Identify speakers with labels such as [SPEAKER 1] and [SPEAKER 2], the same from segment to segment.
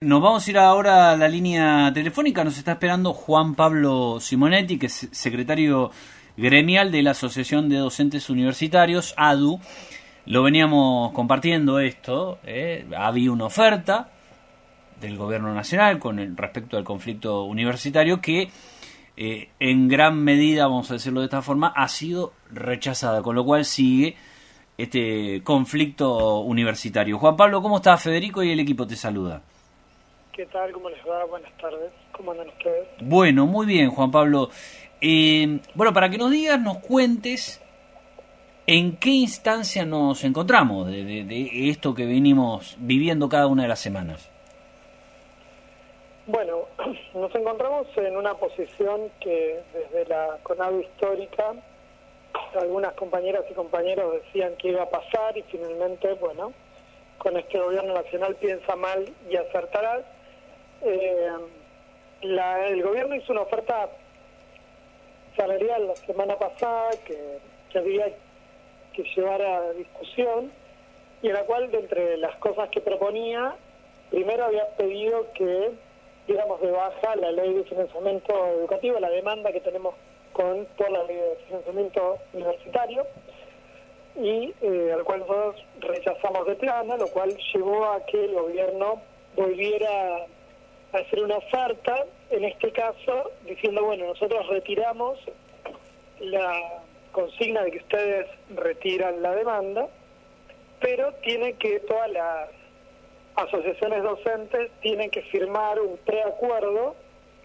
[SPEAKER 1] Nos vamos a ir ahora a la línea telefónica. Nos está esperando Juan Pablo Simonetti, que es secretario gremial de la Asociación de Docentes Universitarios, ADU. Lo veníamos compartiendo esto. Había una oferta del gobierno nacional respecto al conflicto universitario que en gran medida, vamos a decirlo de esta forma, ha sido rechazada, con lo cual sigue este conflicto universitario. Juan Pablo, ¿cómo estás? Federico y el equipo te saluda.
[SPEAKER 2] ¿Qué tal? ¿Cómo les va? Buenas tardes. ¿Cómo andan ustedes?
[SPEAKER 1] Bueno, muy bien, Juan Pablo. Bueno, para que nos digas, nos cuentes en qué instancia nos encontramos de esto que venimos viviendo cada una de las semanas.
[SPEAKER 2] Bueno, nos encontramos en una posición que desde la CONADU histórica algunas compañeras y compañeros decían que iba a pasar y finalmente, bueno, con este gobierno nacional piensa mal y acertará. El gobierno hizo una oferta salarial la semana pasada que había que llevar a discusión y en la cual, de entre las cosas que proponía, primero había pedido que diéramos de baja la ley de financiamiento educativo, la demanda que tenemos por la ley de financiamiento universitario, y al cual nosotros rechazamos de plano, lo cual llevó a que el gobierno volviera a hacer una oferta, en este caso diciendo, bueno, nosotros retiramos la consigna de que ustedes retiran la demanda, pero tiene que todas las asociaciones docentes tienen que firmar un preacuerdo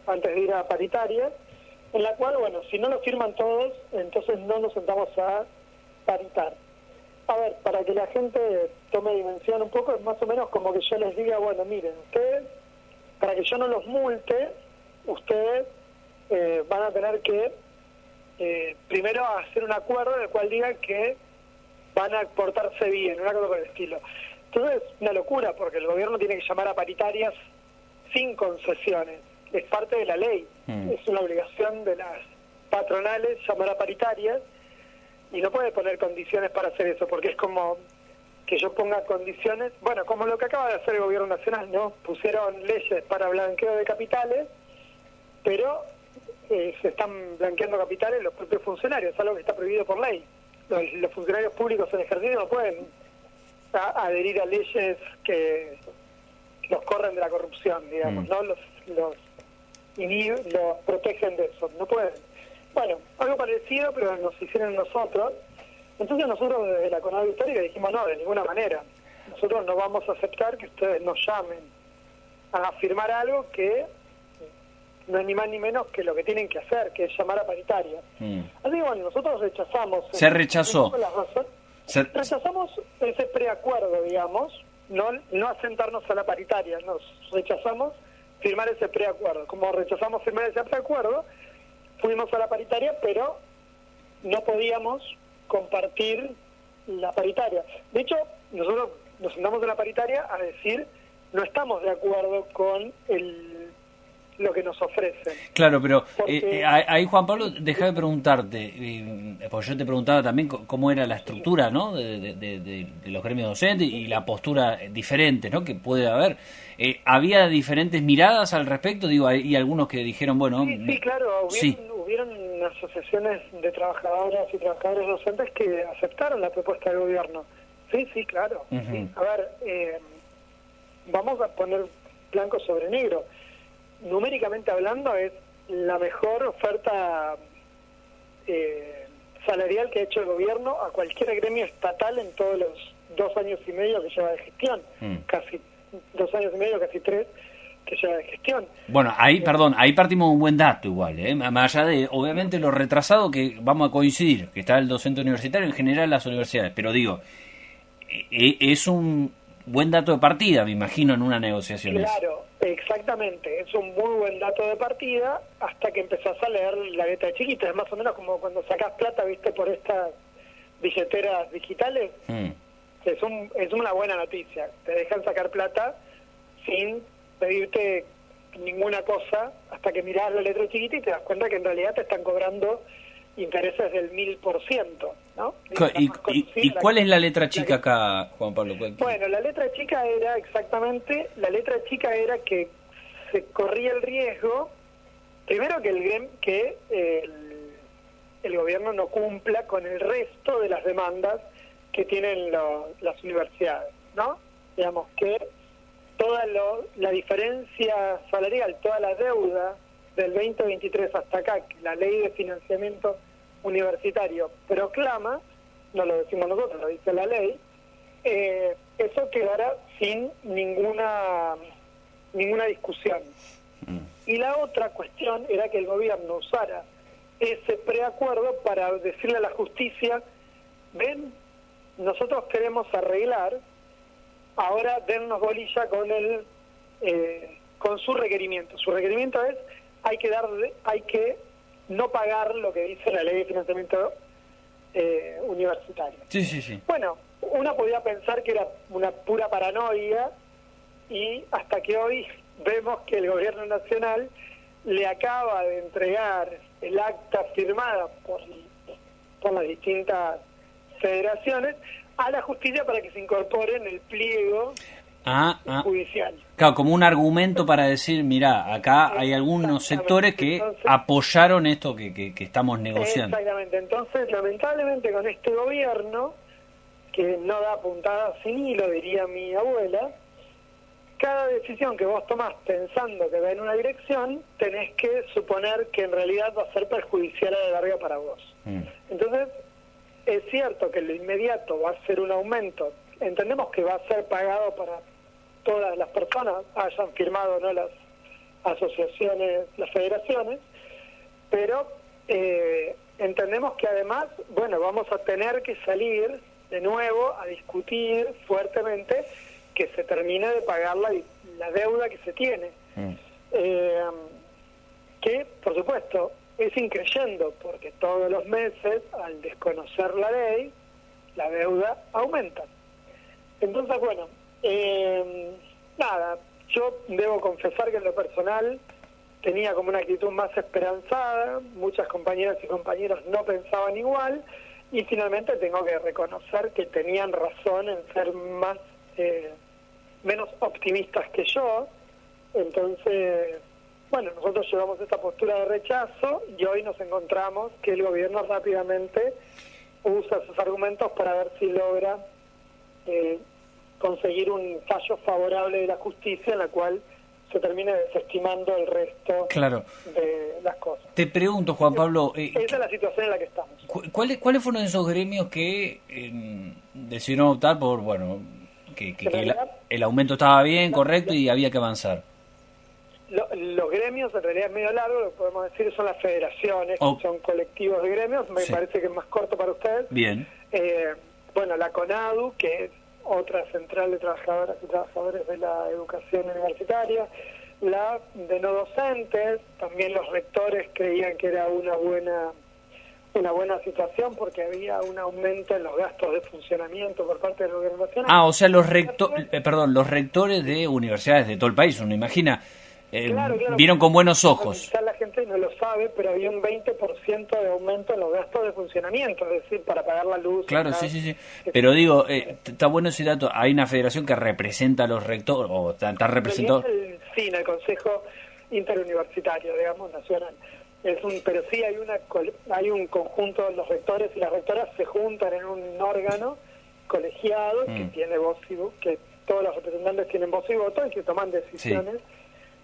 [SPEAKER 2] antes de ir a paritaria, en la cual, bueno, si no lo firman todos, entonces no nos sentamos a paritar. A ver, para que la gente tome dimensión un poco, es más o menos como que yo les diga, bueno, miren, ustedes, para que yo no los multe, ustedes van a tener que primero hacer un acuerdo en el cual digan que van a portarse bien, una cosa por el estilo. Entonces, una locura, porque el gobierno tiene que llamar a paritarias sin concesiones. Es parte de la ley. Es una obligación de las patronales llamar a paritarias y no puede poner condiciones para hacer eso, porque es como que yo ponga condiciones, bueno, como lo que acaba de hacer el gobierno nacional, ¿no? Pusieron leyes para blanqueo de capitales, pero se están blanqueando capitales los propios funcionarios, es algo que está prohibido por ley. Los funcionarios públicos en ejercicio no pueden adherir a leyes que los corren de la corrupción, digamos, ¿no? Los protegen de eso, no pueden. Bueno, algo parecido, pero nos hicieron nosotros. Entonces nosotros desde la CONADU histórica dijimos, no, de ninguna manera. Nosotros no vamos a aceptar que ustedes nos llamen a firmar algo que no es ni más ni menos que lo que tienen que hacer, que es llamar a paritaria. Así que bueno, nosotros rechazamos.
[SPEAKER 1] Se rechazó.
[SPEAKER 2] Rechazamos ese preacuerdo, digamos, no asentarnos a la paritaria, nos rechazamos firmar ese preacuerdo. Como rechazamos firmar ese preacuerdo, fuimos a la paritaria, pero no podíamos compartir la paritaria. De hecho, nosotros nos sentamos en la paritaria a decir, no estamos de acuerdo con lo que nos ofrecen.
[SPEAKER 1] Claro, pero ahí, Juan Pablo, deja de preguntarte, porque yo te preguntaba también cómo era la estructura, ¿no?, de los gremios docentes y la postura diferente, ¿no?, que puede haber. ¿Había diferentes miradas al respecto? Digo, hay algunos que dijeron, bueno...
[SPEAKER 2] Sí, claro, hubieron asociaciones de trabajadoras y trabajadores docentes que aceptaron la propuesta del gobierno. Sí, claro. Sí. A ver, vamos a poner blanco sobre negro. Numéricamente hablando, es la mejor oferta salarial que ha hecho el gobierno a cualquier gremio estatal en todos los 2 años y medio que lleva de gestión. Casi 2 años y medio, casi 3 que lleva de gestión.
[SPEAKER 1] Bueno, ahí partimos de un buen dato igual, más allá de, obviamente, lo retrasado que vamos a coincidir, que está el docente universitario, en general las universidades, pero digo, es un buen dato de partida, me imagino, en una negociación.
[SPEAKER 2] Claro, exactamente, es un muy buen dato de partida hasta que empezás a leer la letra chiquita. Es más o menos como cuando sacás plata, viste, por estas billeteras digitales. Es una buena noticia, te dejan sacar plata sin pedirte ninguna cosa hasta que mirás la letra chiquita y te das cuenta que en realidad te están cobrando intereses del 1000%, ¿no?
[SPEAKER 1] ¿Y cuál es la letra chica acá, Juan Pablo?
[SPEAKER 2] Bueno, la letra chica era que se corría el riesgo, primero que el gobierno no cumpla con el resto de las demandas que tienen las universidades, ¿no? Digamos que toda la diferencia salarial, toda la deuda del 2023 hasta acá, que la ley de financiamiento universitario proclama, no lo decimos nosotros, lo dice la ley, eso quedará sin ninguna discusión. Y la otra cuestión era que el gobierno usara ese preacuerdo para decirle a la justicia, ven, nosotros queremos arreglar, ahora dennos bolilla con su requerimiento. Su requerimiento es hay que no pagar lo que dice la ley de financiamiento universitario.
[SPEAKER 1] Sí.
[SPEAKER 2] Bueno, uno podía pensar que era una pura paranoia, y hasta que hoy vemos que el gobierno nacional le acaba de entregar el acta firmada por las distintas federaciones a la justicia para que se incorpore en el pliego judicial.
[SPEAKER 1] Claro, como un argumento para decir, mirá, acá hay algunos sectores que apoyaron esto que estamos negociando.
[SPEAKER 2] Exactamente, entonces lamentablemente con este gobierno, que no da puntada sin hilo, diría mi abuela, cada decisión que vos tomás pensando que va en una dirección, tenés que suponer que en realidad va a ser perjudicial a la larga para vos. Entonces, es cierto que lo inmediato va a ser un aumento, entendemos que va a ser pagado para todas las personas, hayan firmado o no las asociaciones, las federaciones, pero entendemos que además, bueno, vamos a tener que salir de nuevo a discutir fuertemente que se termine de pagar la deuda que se tiene. Que, por supuesto, es increyendo, porque todos los meses, al desconocer la ley, la deuda aumenta. Entonces, bueno, nada, yo debo confesar que en lo personal tenía como una actitud más esperanzada, muchas compañeras y compañeros no pensaban igual, y finalmente tengo que reconocer que tenían razón en ser menos optimistas que yo. Entonces, bueno, nosotros llevamos esta postura de rechazo y hoy nos encontramos que el gobierno rápidamente usa sus argumentos para ver si logra conseguir un fallo favorable de la justicia en la cual se termine desestimando el resto de las cosas.
[SPEAKER 1] Te pregunto, Juan Pablo...
[SPEAKER 2] esa es la situación en la que estamos.
[SPEAKER 1] ¿Cuáles fueron esos gremios que decidieron optar por, bueno, que el aumento estaba bien, correcto, y había que avanzar?
[SPEAKER 2] Los gremios, en realidad es medio largo, lo que podemos decir son las federaciones, que son colectivos de gremios, me parece que es más corto para ustedes.
[SPEAKER 1] Bien.
[SPEAKER 2] Bueno, la CONADU, que es otra central de trabajadoras y trabajadores de la educación universitaria, la de no docentes, también los rectores creían que era una buena situación porque había un aumento en los gastos de funcionamiento por parte del gobierno nacional.
[SPEAKER 1] O sea, los rectores de universidades de todo el país, uno imagina, claro, vieron con buenos ojos.
[SPEAKER 2] Quizás la gente no lo sabe, pero había un 20% de aumento en los gastos de funcionamiento, es decir, para pagar la luz.
[SPEAKER 1] Claro, sí. Pero digo, está bueno ese dato. Hay una federación que representa a los rectores, o está representado.
[SPEAKER 2] Sí, en el Consejo Interuniversitario, digamos, nacional. Pero sí hay un conjunto, los rectores y las rectoras se juntan en un órgano colegiado que tiene voz y voto, que todos los representantes tienen voz y voto y que toman decisiones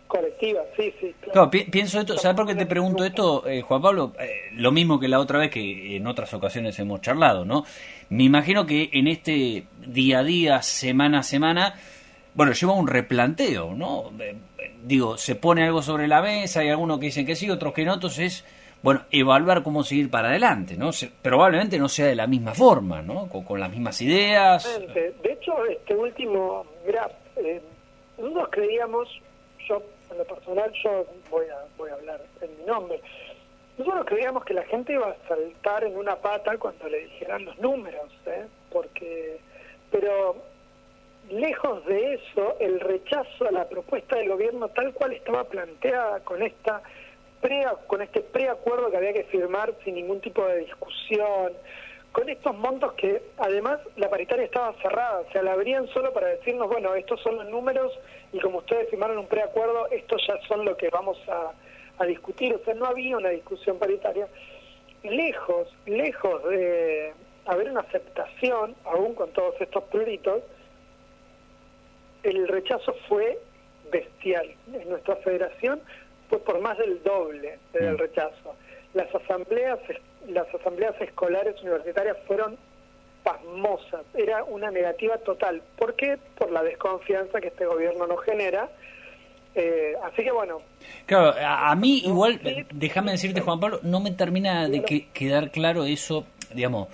[SPEAKER 2] colectivas, sí.
[SPEAKER 1] Claro, pienso esto, ¿sabes por qué te pregunto esto, Juan Pablo? Lo mismo que la otra vez que en otras ocasiones hemos charlado, ¿no? Me imagino que en este día a día, semana a semana, bueno, lleva un replanteo, ¿no? Digo, se pone algo sobre la mesa, hay algunos que dicen que sí, otros que no, entonces, bueno, evaluar cómo seguir para adelante, ¿no? Probablemente no sea de la misma forma, ¿no? Con las mismas ideas.
[SPEAKER 2] De hecho, este último, mira, nosotros creíamos, yo en lo personal, yo voy a hablar en mi nombre, nosotros creíamos que la gente iba a saltar en una pata cuando le dijeran los números, pero lejos de eso, el rechazo a la propuesta del gobierno tal cual estaba planteada con esta con este preacuerdo que había que firmar sin ningún tipo de discusión, con estos montos que además la paritaria estaba cerrada, o sea, la abrían solo para decirnos, bueno, estos son los números y como ustedes firmaron un preacuerdo, estos ya son lo que vamos a discutir, o sea, no había una discusión paritaria. Lejos de haber una aceptación, aún con todos estos pruritos, el rechazo fue bestial. En nuestra federación fue por más del doble del rechazo. Las asambleas escolares universitarias fueron pasmosas, era una negativa total. ¿Por qué? Por la desconfianza que este gobierno nos genera. Así que bueno.
[SPEAKER 1] Claro, a mí igual, déjame decirte, Juan Pablo, no me termina de quedar claro eso, digamos,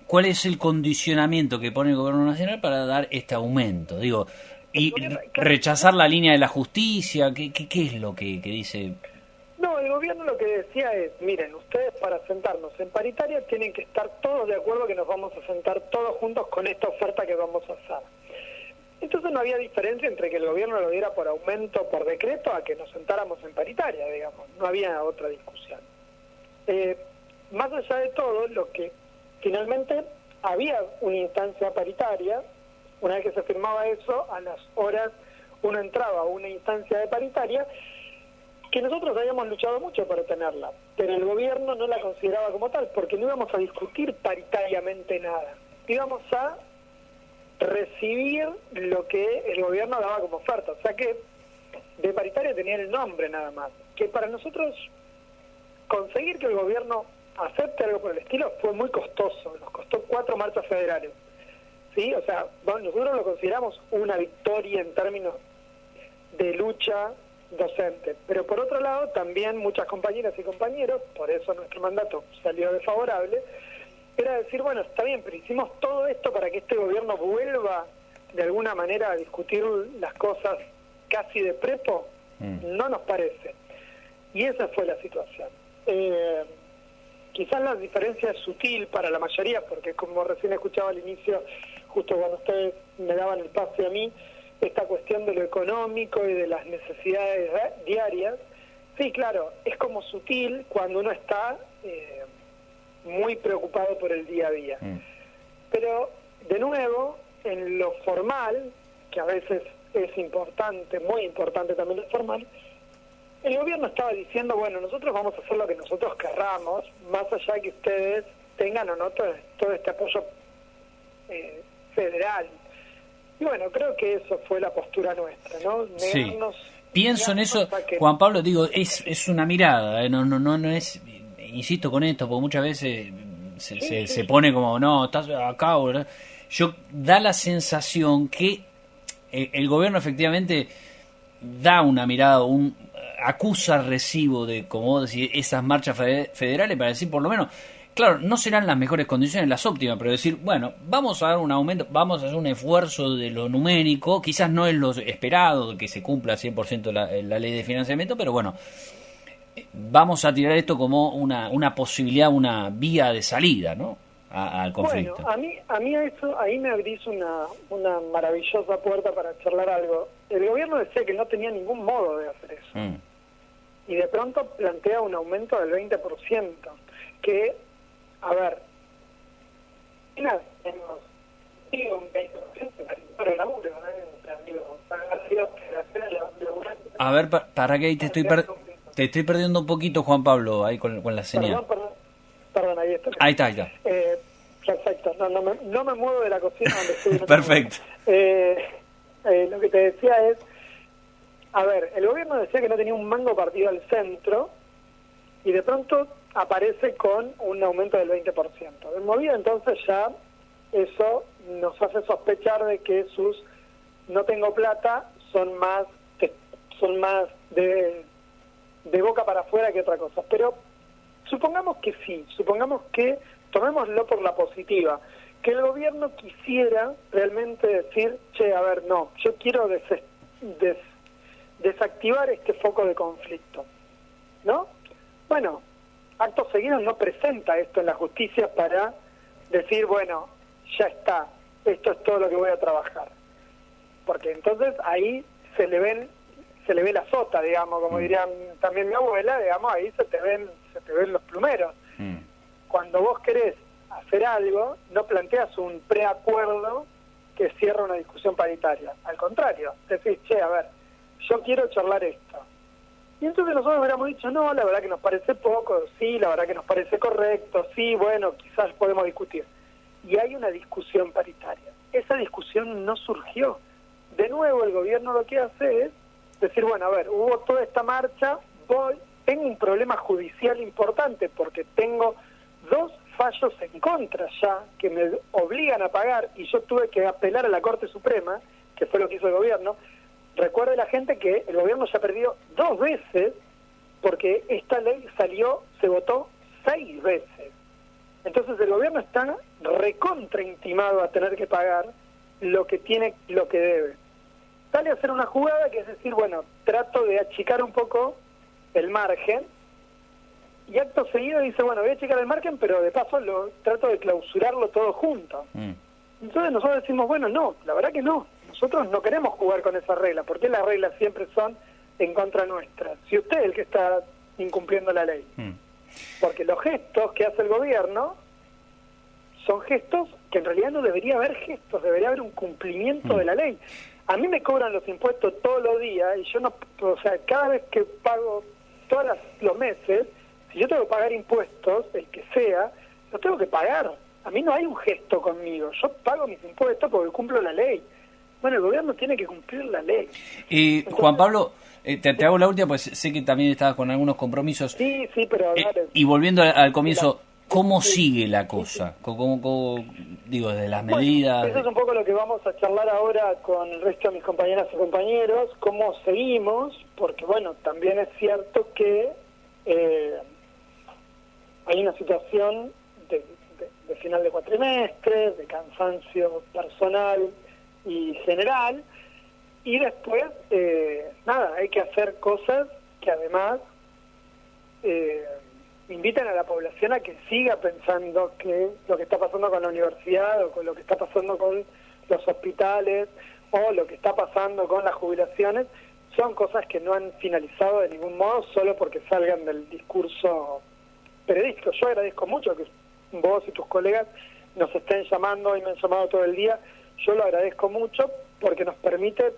[SPEAKER 1] ¿cuál es el condicionamiento que pone el gobierno nacional para dar este aumento? Digo, y rechazar la línea de la justicia, ¿qué es lo que dice?
[SPEAKER 2] No, el gobierno lo que decía es, miren, ustedes para sentarnos en paritaria tienen que estar todos de acuerdo que nos vamos a sentar todos juntos con esta oferta que vamos a hacer. Entonces no había diferencia entre que el gobierno lo diera por aumento por decreto a que nos sentáramos en paritaria, digamos, no había otra discusión. Más allá de todo, lo que finalmente había una instancia paritaria, una vez que se firmaba eso, a las horas uno entraba a una instancia de paritaria, que nosotros habíamos luchado mucho para tenerla, pero el gobierno no la consideraba como tal, porque no íbamos a discutir paritariamente nada, íbamos a recibir lo que el gobierno daba como oferta, o sea que de paritaria tenía el nombre nada más, que para nosotros conseguir que el gobierno acepte algo por el estilo fue muy costoso, nos costó 4 marchas federales, ¿sí? O sea, nosotros lo consideramos una victoria en términos de lucha docente, pero por otro lado también muchas compañeras y compañeros, por eso nuestro mandato salió desfavorable, era decir, bueno, está bien, pero hicimos todo esto para que este gobierno vuelva de alguna manera a discutir las cosas casi de prepo, no nos parece. Y esa fue la situación. Quizás la diferencia es sutil para la mayoría, porque como recién escuchaba al inicio, justo cuando ustedes me daban el pase a mí, esta cuestión de lo económico y de las necesidades diarias, sí, claro, es como sutil cuando uno está muy preocupado por el día a día. Pero, de nuevo, en lo formal, que a veces es importante, muy importante también lo formal, el gobierno estaba diciendo, bueno, nosotros vamos a hacer lo que nosotros querramos, más allá de que ustedes tengan o no todo este apoyo federal. Y bueno, creo que eso fue la postura nuestra, ¿no?
[SPEAKER 1] Negarnos, pienso en eso, Juan Pablo, digo, es una mirada, no es, insisto con esto, porque muchas veces se pone como, no, estás acá, ¿verdad? Da la sensación que el gobierno efectivamente da una mirada, acusa recibo de, como vos decís, esas marchas federales para decir, por lo menos, claro, no serán las mejores condiciones, las óptimas, pero decir, bueno, vamos a dar un aumento, vamos a hacer un esfuerzo de lo numérico, quizás no es lo esperado, que se cumpla 100% la ley de financiamiento, pero bueno, vamos a tirar esto como una posibilidad, una vía de salida, ¿no? Al conflicto.
[SPEAKER 2] Bueno, a mí eso, ahí me abrís una maravillosa puerta para charlar algo. El gobierno decía que no tenía ningún modo de hacer eso. Y de pronto plantea un aumento del 20%, que, a ver, tenemos un 20% para el laburo,
[SPEAKER 1] A ver, para que ahí te estoy perdiendo un poquito, Juan Pablo, ahí con la señal.
[SPEAKER 2] Perdón, ahí está.
[SPEAKER 1] Ahí está.
[SPEAKER 2] Perfecto, no me muevo de la cocina donde estoy.
[SPEAKER 1] Perfecto.
[SPEAKER 2] Lo que te decía es, a ver, el gobierno decía que no tenía un mango partido al centro y de pronto aparece con un aumento del 20%. De movida entonces ya eso nos hace sospechar de que sus no tengo plata son más de boca para afuera que otra cosa. Pero supongamos que sí, supongamos que, tomémoslo por la positiva, que el gobierno quisiera realmente decir, che, a ver, no, yo quiero desactivar este foco de conflicto, ¿no? Bueno, acto seguido no presenta esto en la justicia para decir, bueno, ya está, esto es todo lo que voy a trabajar. Porque entonces ahí se le se le ve la sota, digamos, como dirían también mi abuela, digamos, ahí se te ven los plumeros. Cuando vos querés hacer algo, no planteas un preacuerdo que cierra una discusión paritaria. Al contrario, decís, che, a ver, yo quiero charlar esto. Y entonces nosotros hubiéramos dicho, no, la verdad que nos parece poco, sí, la verdad que nos parece correcto, sí, bueno, quizás podemos discutir. Y hay una discusión paritaria. Esa discusión no surgió. De nuevo, el gobierno lo que hace es decir, bueno, a ver, hubo toda esta marcha, tengo un problema judicial importante porque tengo 2 fallos en contra ya que me obligan a pagar y yo tuve que apelar a la Corte Suprema, que fue lo que hizo el gobierno. Recuerde la gente que el gobierno ya perdió 2 veces porque esta ley se votó 6 veces. Entonces el gobierno está recontraintimado a tener que pagar lo que debe. Sale a hacer una jugada que es decir, bueno, trato de achicar un poco el margen, y acto seguido dice, bueno, voy a achicar el margen, pero de paso trato de clausurarlo todo junto. Entonces nosotros decimos, bueno, no, la verdad que no, nosotros no queremos jugar con esa regla, porque las reglas siempre son en contra nuestra, si usted es el que está incumpliendo la ley. Porque los gestos que hace el gobierno son gestos que en realidad no debería haber gestos, debería haber un cumplimiento de la ley. A mí me cobran los impuestos todos los días y yo no, o sea, cada vez que pago, todos los meses, si yo tengo que pagar impuestos, el que sea, los tengo que pagar. A mí no hay un gesto conmigo, yo pago mis impuestos porque cumplo la ley. Bueno, el gobierno tiene que cumplir la ley.
[SPEAKER 1] Entonces, Juan Pablo, te hago la última, pues sé que también estabas con algunos compromisos.
[SPEAKER 2] Sí, pero...
[SPEAKER 1] y volviendo al comienzo, ¿cómo sigue la cosa? ¿Cómo, digo, desde las medidas?
[SPEAKER 2] Bueno, eso es un poco lo que vamos a charlar ahora con el resto de mis compañeras y compañeros, cómo seguimos, porque bueno, también es cierto que hay una situación de final de cuatrimestre, de cansancio personal y general, y después, hay que hacer cosas que además invitan a la población a que siga pensando que lo que está pasando con la universidad o con lo que está pasando con los hospitales o lo que está pasando con las jubilaciones son cosas que no han finalizado de ningún modo solo porque salgan del discurso periodístico. Yo agradezco mucho que vos y tus colegas nos estén llamando y me han llamado todo el día. Yo lo agradezco mucho porque nos permite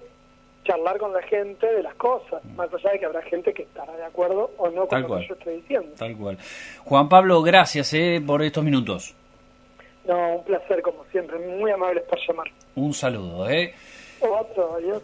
[SPEAKER 2] charlar con la gente de las cosas, más allá de que habrá gente que estará de acuerdo o no con lo que yo estoy diciendo.
[SPEAKER 1] Tal cual. Juan Pablo, gracias por estos minutos.
[SPEAKER 2] No, un placer como siempre, muy amables por llamar.
[SPEAKER 1] Un saludo.
[SPEAKER 2] Otro, adiós.